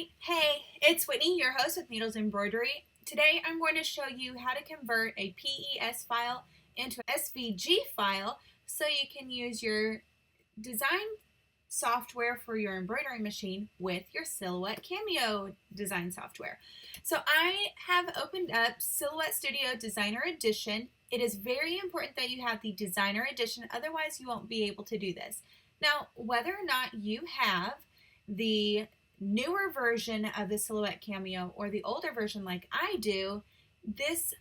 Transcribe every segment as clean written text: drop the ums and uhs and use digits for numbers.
everybody. Hey, it's Whitney, your host with Needles Embroidery. Today I'm going to show you how to convert a PES file into an SVG file so you can use your design software for your embroidery machine with your Silhouette Cameo design software. So I have opened up Silhouette Studio Designer Edition. It is very important that you have the Designer Edition, otherwise you won't be able to do this. Now, whether or not you have the newer version of the Silhouette Cameo or the older version like I do, this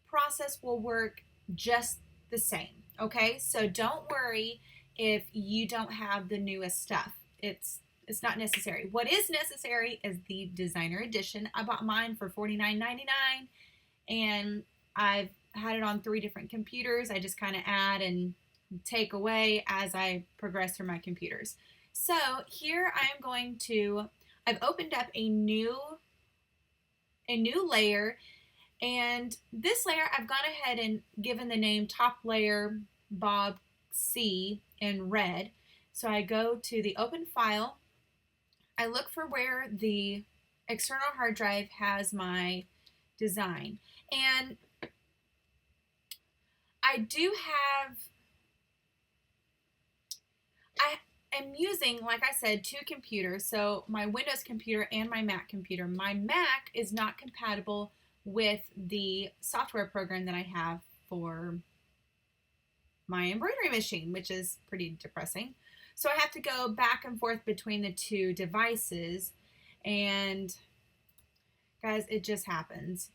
process will work just the same, okay? So don't worry if you don't have the newest stuff. It's not necessary. What is necessary is the Designer Edition. I bought mine for $49.99 and I've had it on 3 different computers. I just kind of add and take away as I progress through my computers. So here I am going to, I've opened up a new layer, and this layer I've gone ahead and given the name Top Layer Bob C in red. So I go to the open file, I look for where the external hard drive has my design, and I am using, like I said, 2 computers, so my Windows computer and my Mac computer. My Mac is not compatible with the software program that I have for my embroidery machine, which is pretty depressing. So I have to go back and forth between the 2 devices, and guys, it just happens.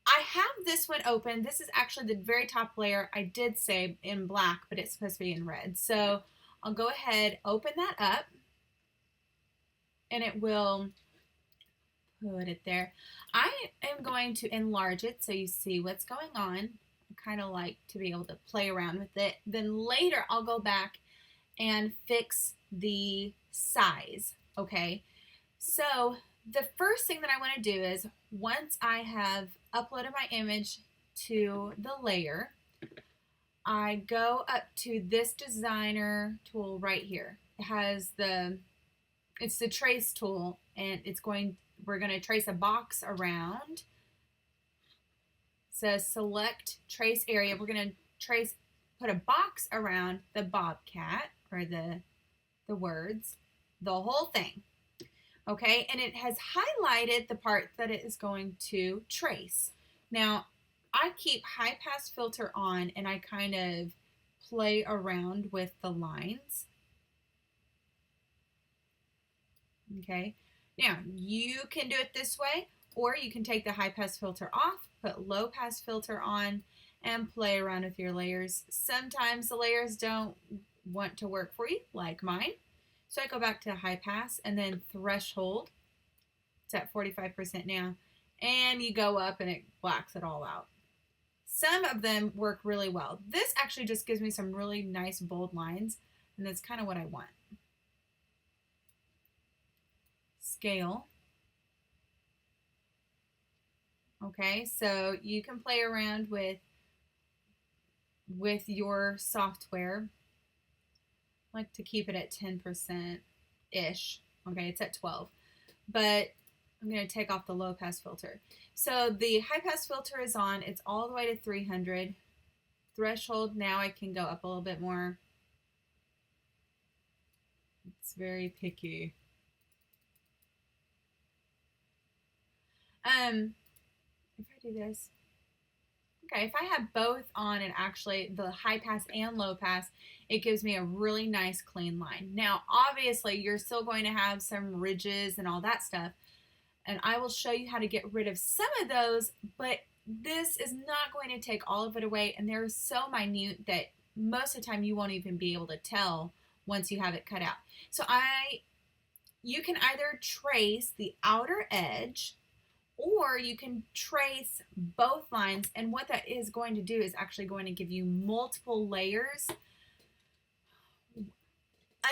I have this one open. This is actually the very top layer. I did say in black, but it's supposed to be in red. So I'll go ahead, open that up, and it will put it there. I am going to enlarge it so you see what's going on. I kind of like to be able to play around with it. Then later I'll go back and fix the size, okay? So the first thing that I want to do is, once I have uploaded my image to the layer, I go up to this designer tool right here. It has it's the trace tool, and we're going to trace a box around. It says select trace area. We're going to put a box around the bobcat, or the words, the whole thing. Okay, and it has highlighted the part that it is going to trace. Now, I keep high pass filter on, and I kind of play around with the lines. Okay, now you can do it this way, or you can take the high pass filter off, put low pass filter on, and play around with your layers. Sometimes the layers don't want to work for you, like mine. So I go back to high pass, and then threshold. It's at 45% now. And you go up and it blacks it all out. Some of them work really well. This actually just gives me some really nice bold lines, and that's kind of what I want. Scale. Okay, so you can play around with your software. I like to keep it at 10%-ish. Okay, it's at 12. But I'm going to take off the low pass filter. So the high pass filter is on. It's all the way to 300. Threshold, now I can go up a little bit more. It's very picky. If I do this, okay, if I have both on, and actually the high pass and low pass, it gives me a really nice clean line. Now, obviously, you're still going to have some ridges and all that stuff, and I will show you how to get rid of some of those, but this is not going to take all of it away, and they're so minute that most of the time you won't even be able to tell once you have it cut out. So you can either trace the outer edge, or you can trace both lines, and what that is going to do is actually going to give you multiple layers.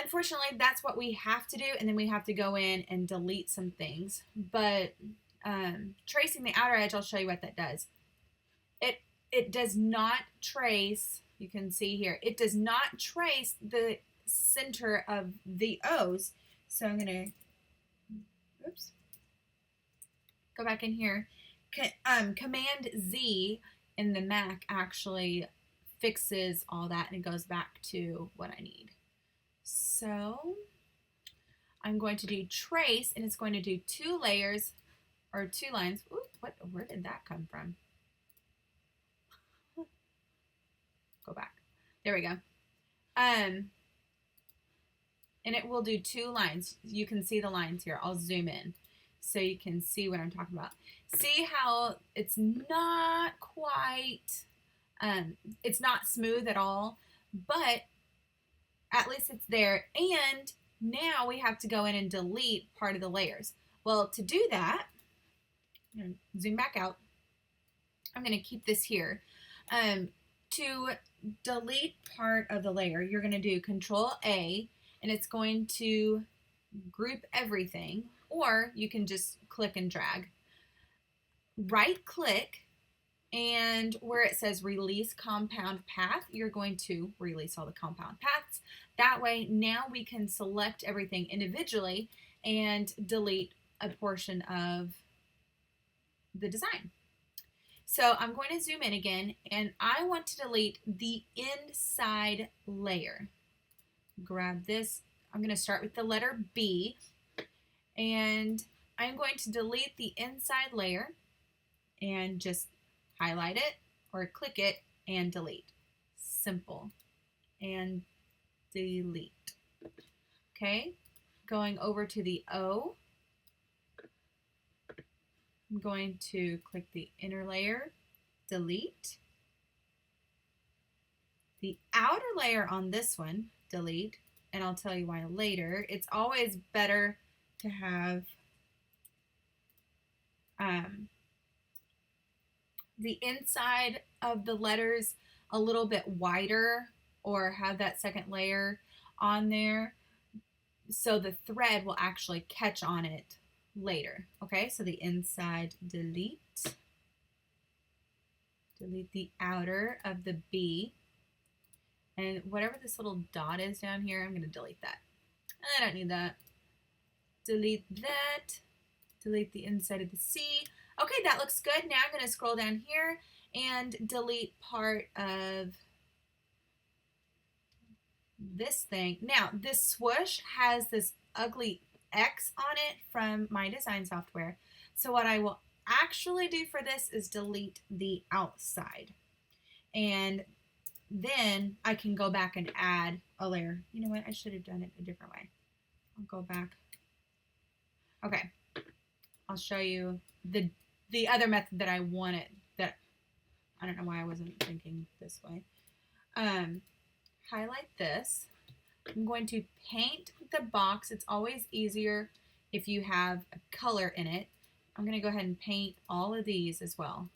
Unfortunately, that's what we have to do, and then we have to go in and delete some things. But tracing the outer edge, I'll show you what that does. It does not trace, you can see here, it does not trace the center of the O's. So I'm going to oops, go back in here. Command Z in the Mac actually fixes all that and it goes back to what I need. So I'm going to do trace, and it's going to do 2 layers or 2 lines. Ooh, where did that come from? Go back. There we go. And it will do 2 lines. You can see the lines here. I'll zoom in so you can see what I'm talking about. See how it's not quite, it's not smooth at all, but at least it's there. And now we have to go in and delete part of the layers. Well, to do that, I'm going to zoom back out. I'm going to keep this here. To delete part of the layer, you're going to do Control A, and it's going to group everything, or you can just click and drag. Right click, and where it says release compound path, you're going to release all the compound paths. That way, now we can select everything individually and delete a portion of the design. So I'm going to zoom in again, and I want to delete the inside layer. Grab this. I'm going to start with the letter B, and I'm going to delete the inside layer and just highlight it or click it and delete. Simple. And delete. Okay, going over to the O. I'm going to click the inner layer, delete. The outer layer on this one, delete, and I'll tell you why later. It's always better to have the inside of the letters a little bit wider, or have that second layer on there so the thread will actually catch on it later. Okay, so the inside, delete. Delete the outer of the B. And whatever this little dot is down here, I'm going to delete that. I don't need that. Delete that. Delete the inside of the C. Okay, that looks good. Now I'm going to scroll down here and delete part of this thing. Now, this swoosh has this ugly X on it from my design software. So what I will actually do for this is delete the outside. And then I can go back and add a layer. You know what? I should have done it a different way. I'll go back. Okay. I'll show you the other method that I wanted, that I don't know why I wasn't thinking this way. Highlight this. I'm going to paint the box. It's always easier if you have a color in it. I'm going to go ahead and paint all of these as well.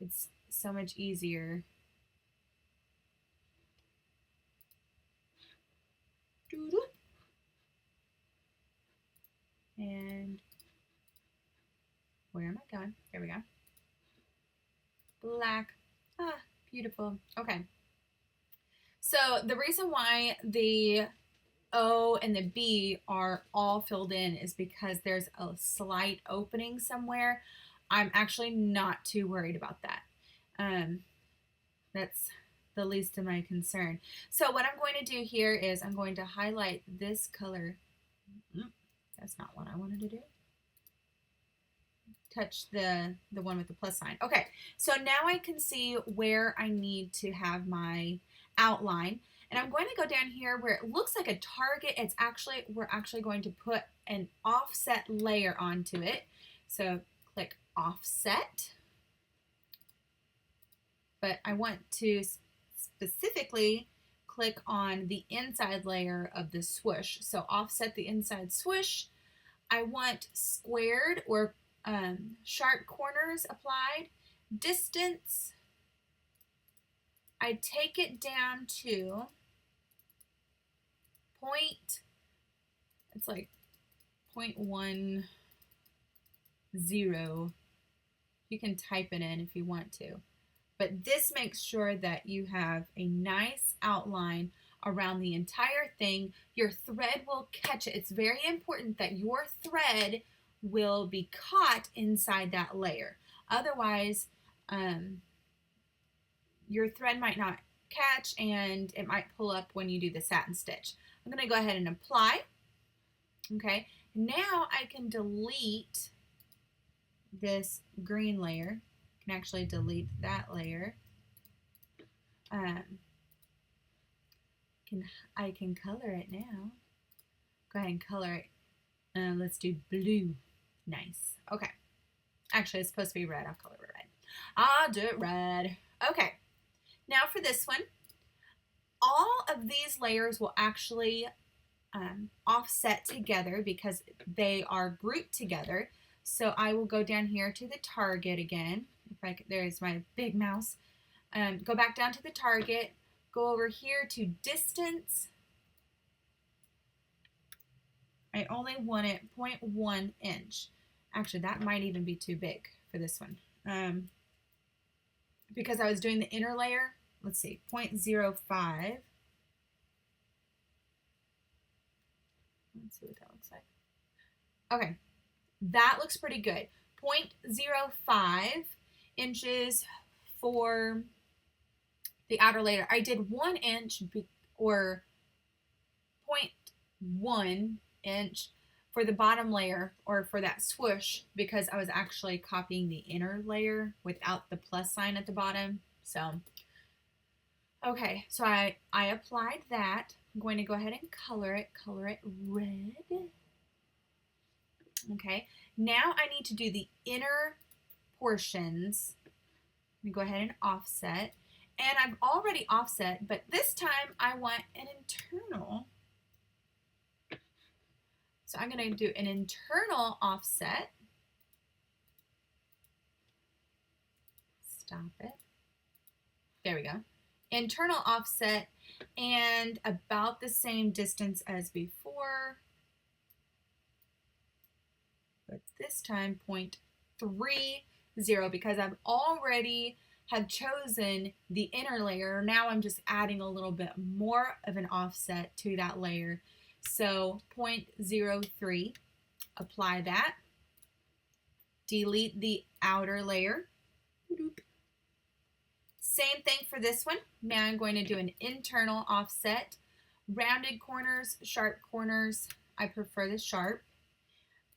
It's so much easier. And where am I going? There we go. Black. Ah, beautiful. Okay. So the reason why the O and the B are all filled in is because there's a slight opening somewhere. I'm actually not too worried about that. That's the least of my concern. So what I'm going to do here is I'm going to highlight this color. That's not what I wanted to do. Touch the one with the plus sign. Okay, so now I can see where I need to have my outline. And I'm going to go down here where it looks like a target. It's actually, we're actually going to put an offset layer onto it. So click offset. But I want to specifically click on the inside layer of the swoosh. So offset the inside swoosh. I want squared or sharp corners applied. Distance, I take it down to it's like 0.10. You can type it in if you want to. But this makes sure that you have a nice outline around the entire thing. Your thread will catch it. It's very important that your thread will be caught inside that layer. Otherwise, your thread might not catch and it might pull up when you do the satin stitch. I'm going to go ahead and apply. Okay, now I can delete this green layer. I can actually delete that layer. I can color it now. Go ahead and color it. Let's do blue. Nice. Okay. Actually, it's supposed to be red. I'll color it red. I'll do it red. Okay. Now for this one, all of these layers will actually offset together because they are grouped together. So I will go down here to the target again. There's my big mouse. Go back down to the target. Go over here to distance. I only want it 0.1 inch. Actually, that might even be too big for this one. Because I was doing the inner layer. Let's see, 0.05. Let's see what that looks like. Okay, that looks pretty good. 0.05 inches for the outer layer. I did 1 inch or 0.1 inch for the bottom layer or for that swoosh because I was actually copying the inner layer without the plus sign at the bottom. So, okay, so I applied that. I'm going to go ahead and color it red. Okay, now I need to do the inner portions. Let me go ahead and offset. And I've already offset, but this time I want an internal. So I'm going to do an internal offset. Stop it. There we go. Internal offset and about the same distance as before. But this time 0.30 because I've already have chosen the inner layer. Now I'm just adding a little bit more of an offset to that layer. So 0.03, apply that. Delete the outer layer. Same thing for this one. Now I'm going to do an internal offset. Rounded corners, sharp corners. I prefer the sharp.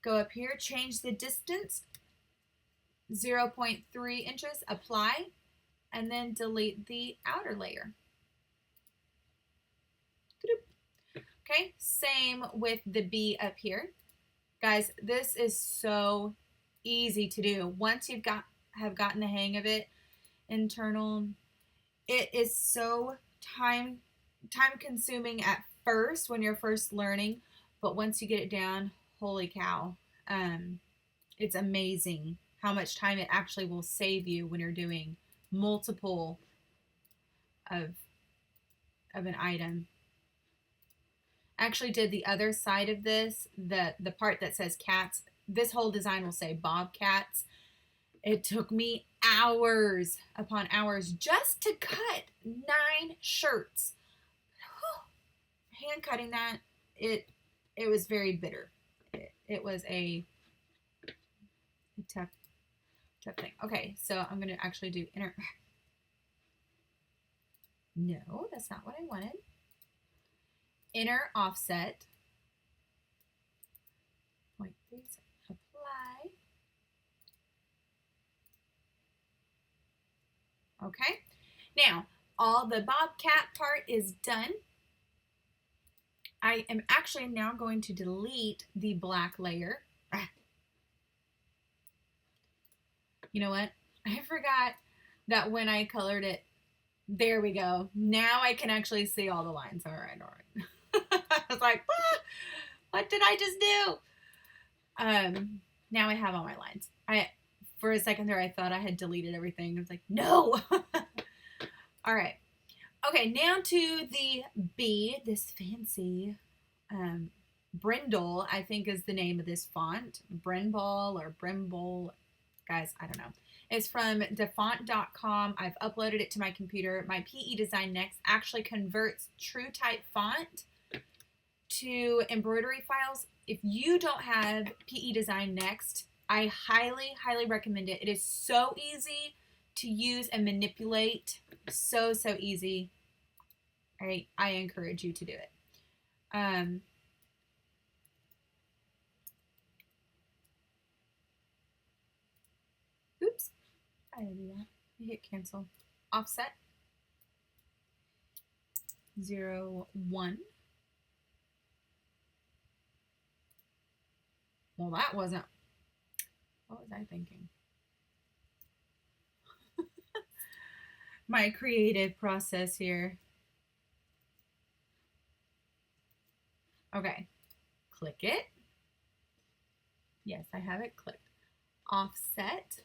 Go up here, change the distance. 0.3 inches, apply, and then delete the outer layer. Okay, same with the B up here. Guys, this is so easy to do. Once you've have gotten the hang of it, internal, it is so time consuming at first when you're first learning, but once you get it down, holy cow, it's amazing how much time it actually will save you when you're doing multiple of an item. I actually did the other side of this, the part that says cats. This whole design will say bobcats. It took me hours upon hours just to cut 9 shirts. Whew. Hand cutting that, it was very bitter. It was a tough thing. Okay, so I'm going to actually do inner. No, that's not what I wanted. Inner offset. 0.3, apply. Okay, now all the bobcat part is done. I am actually now going to delete the black layer. You know what? I forgot that when I colored it, there we go. Now I can actually see all the lines. All right. I was like, what did I just do? Now I have all my lines. For a second there, I thought I had deleted everything. I was like, no. All right. Okay, now to the B, this fancy Brindle, I think is the name of this font. Brindle or Brimble. Guys, I don't know. It's from defont.com. I've uploaded it to my computer. My PE Design Next actually converts true type font to embroidery files. if you don't have PE Design Next, I highly, highly recommend it. It is so easy to use and manipulate. So, so easy. I encourage you to do it. Oops. I didn't do that. I hit cancel. Offset. 0, 1. Well, that wasn't. What was I thinking? My creative process here. Okay. Click it. Yes, I have it clicked. Offset.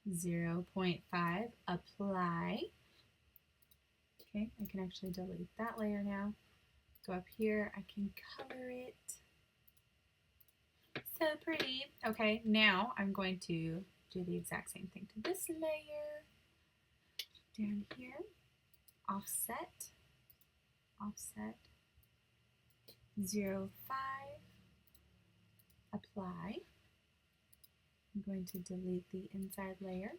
.5. Apply. Okay, I can actually delete that layer now. Go up here. I can color it. So pretty. Okay, now I'm going to do the exact same thing to this layer. Down here. Offset. Offset. 0, 5. Apply. I'm going to delete the inside layer.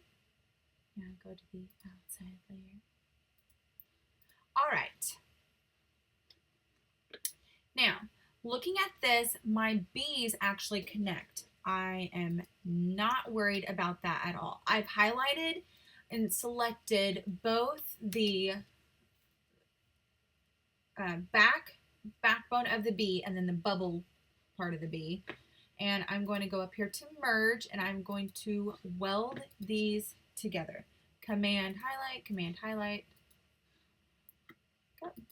Now go to the outside layer. All right. Now, looking at this, my bees actually connect. I am not worried about that at all. I've highlighted and selected both the backbone of the bee and then the bubble part of the bee. And I'm going to go up here to merge, and I'm going to weld these together. Command highlight, Command highlight.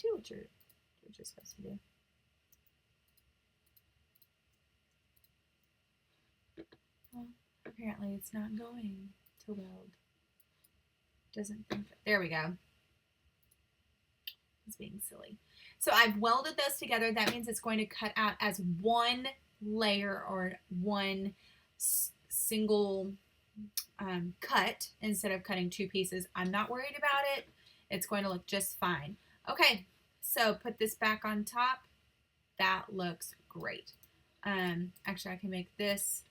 Do what you're supposed to do. Well, apparently it's not going to weld. Doesn't think that. There we go. It's being silly. So I've welded those together. That means it's going to cut out as one layer or one single cut instead of cutting two pieces. I'm not worried about it. It's going to look just fine. Okay, so put this back on top. That looks great. Actually, I can make this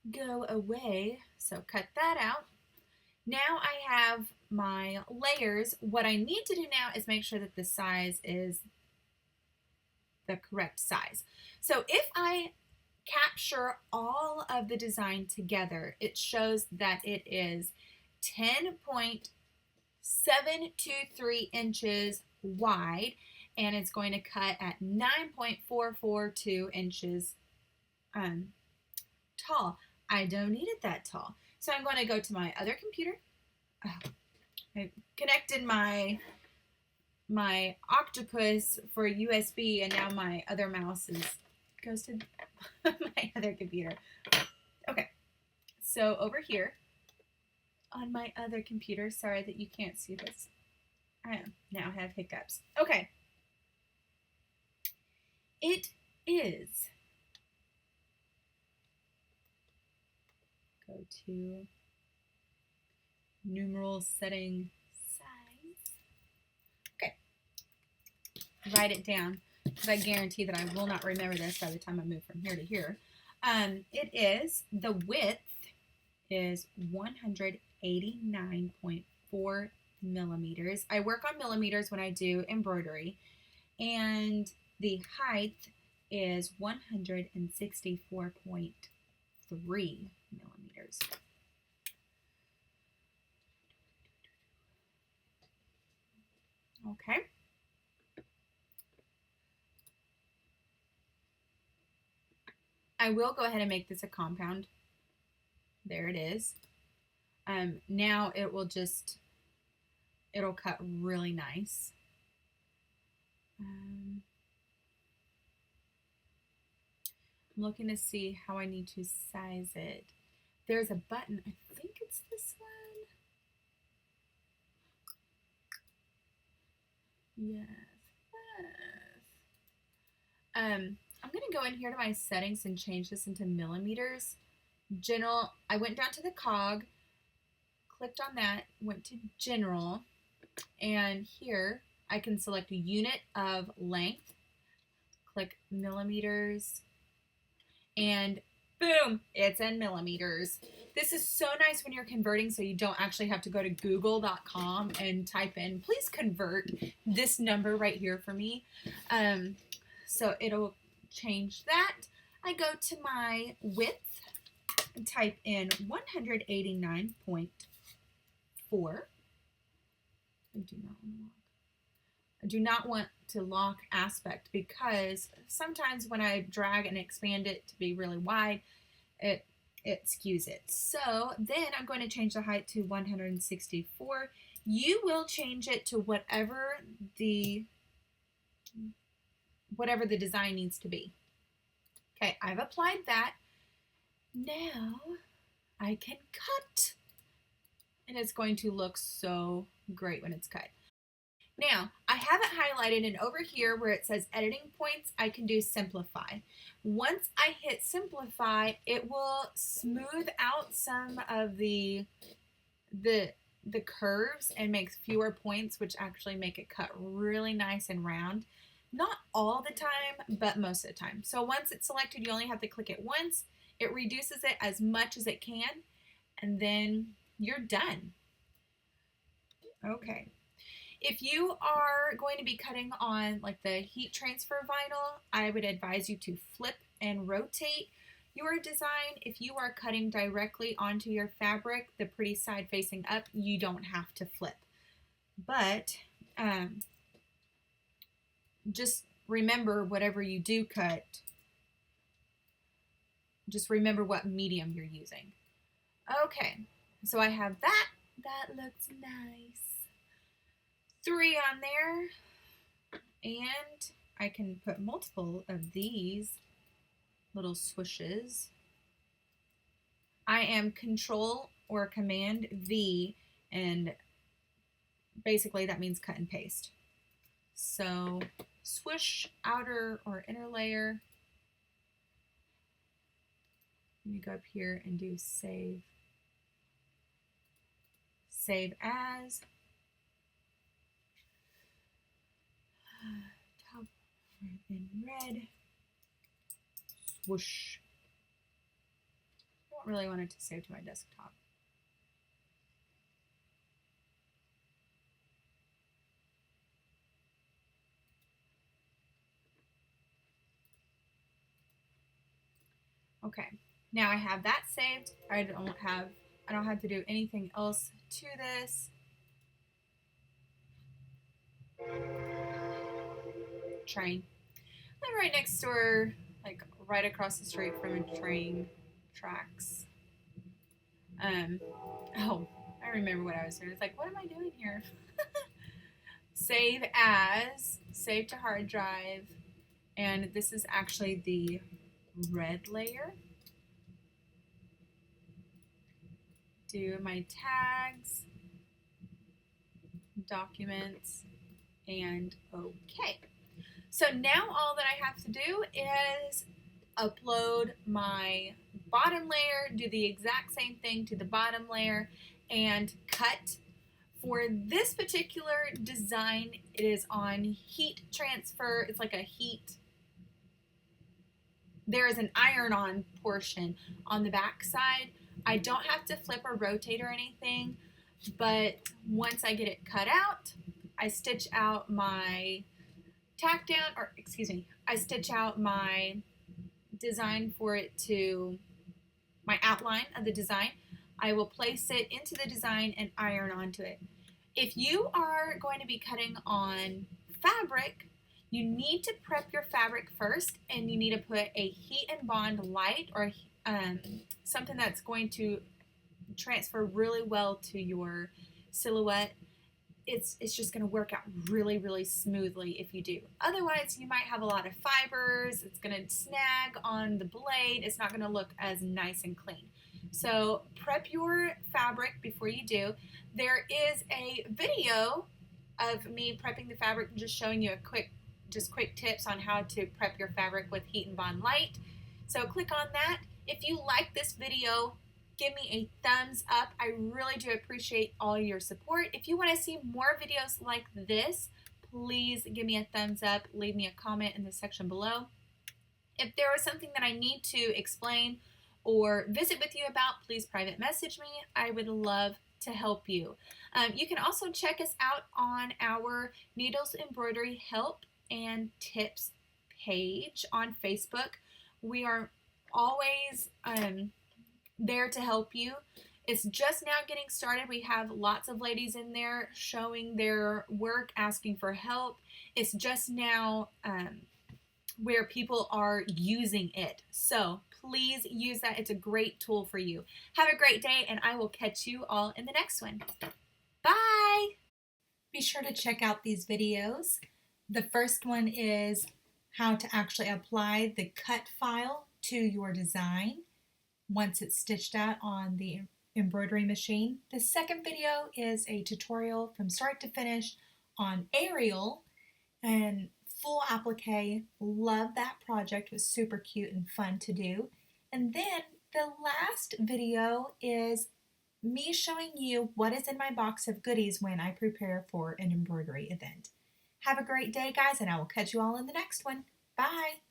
go away. So cut that out. Now I have my layers. What I need to do now is make sure that the size is the correct size. So if I capture all of the design together, it shows that it is 10.723 inches wide, and it's going to cut at 9.442 inches tall. I don't need it that tall. So I'm going to go to my other computer. I connected my octopus for USB, and now my other mouse goes to my other computer. Okay, so over here on my other computer, sorry that you can't see this. I now have hiccups. Okay, it is, go to numeral setting size. Okay, write it down because I guarantee that I will not remember this by the time I move from here to here. It is, the width is 189.4 millimeters. I work on millimeters when I do embroidery, and the height is 164.3 millimeters. Okay. I will go ahead and make this a compound. There it is. Now it will it'll cut really nice. I'm looking to see how I need to size it. There's a button. I think it's this one. Yes. I'm going to go in here to my settings and change this into millimeters. I went down to the cog, clicked on that, went to general, and here I can select a unit of length, click millimeters, and boom, it's in millimeters. This is so nice when you're converting, so you don't actually have to go to google.com and type in, please convert this number right here for me. So it'll change that. I go to my width and type in 189.4. I do not want to lock aspect because sometimes when I drag and expand it to be really wide, it skews it. So then I'm going to change the height to 164. You will change it to whatever the design needs to be. Okay, I've applied that. Now I can cut. And it's going to look so great when it's cut. Now, I have it highlighted, and over here where it says editing points, I can do simplify. Once I hit simplify, it will smooth out some of the curves and makes fewer points, which actually make it cut really nice and round. Not all the time, but most of the time. So once it's selected, you only have to click it once. It reduces it as much as it can, and then you're done. Okay. If you are going to be cutting on like the heat transfer vinyl, I would advise you to flip and rotate your design. If you are cutting directly onto your fabric, the pretty side facing up, you don't have to flip. But just remember, whatever you do cut, just remember what medium you're using. Okay, so I have that. That looks nice. 3 on there, and I can put multiple of these little swooshes. I am Control or Command V, and basically that means cut and paste. So swoosh, outer or inner layer. Let me go up here and do save. Save as. Top in red. Swoosh. I don't really want it to save to my desktop. Okay, now I have that saved. I don't have to do anything else to this. Train. I'm right next door, like right across the street from a train tracks. Oh, I remember what I was doing. It's like, what am I doing here? Save as, save to hard drive, and this is actually the red layer. Do my tags, documents, and okay. So now all that I have to do is upload my bottom layer, do the exact same thing to the bottom layer, and cut. For this particular design, it is on heat transfer. It's like a heat. There is an iron-on portion on the back side. I don't have to flip or rotate or anything, but once I get it cut out, I stitch out my tack down, or excuse me, I stitch out my design for it to, my outline of the design. I will place it into the design and iron onto it. If you are going to be cutting on fabric, you need to prep your fabric first, and you need to put a heat and bond light or something that's going to transfer really well to your silhouette. It's just going to work out really, really smoothly if you do. Otherwise, you might have a lot of fibers. It's going to snag on the blade. It's not going to look as nice and clean. So prep your fabric before you do. There is a video of me prepping the fabric and just showing you quick tips on how to prep your fabric with heat and bond light. So click on that. If you like this video, give me a thumbs up. I really do appreciate all your support. If you want to see more videos like this, please give me a thumbs up. Leave me a comment in the section below. If there was something that I need to explain or visit with you about, please private message me. I would love to help you. You can also check us out on our Needles Embroidery Help and Tips page on Facebook. We are always there to help you. It's just now getting started. We have lots of ladies in there showing their work, asking for help. It's just now where people are using it. So please use that. It's a great tool for you. Have a great day, and I will catch you all in the next one. Bye! Be sure to check out these videos. The first one is how to actually apply the cut file to your design once it's stitched out on the embroidery machine. The second video is a tutorial from start to finish on aerial and full applique. Love that project. It was super cute and fun to do. And then the last video is me showing you what is in my box of goodies when I prepare for an embroidery event. Have a great day, guys, and I will catch you all in the next one. Bye!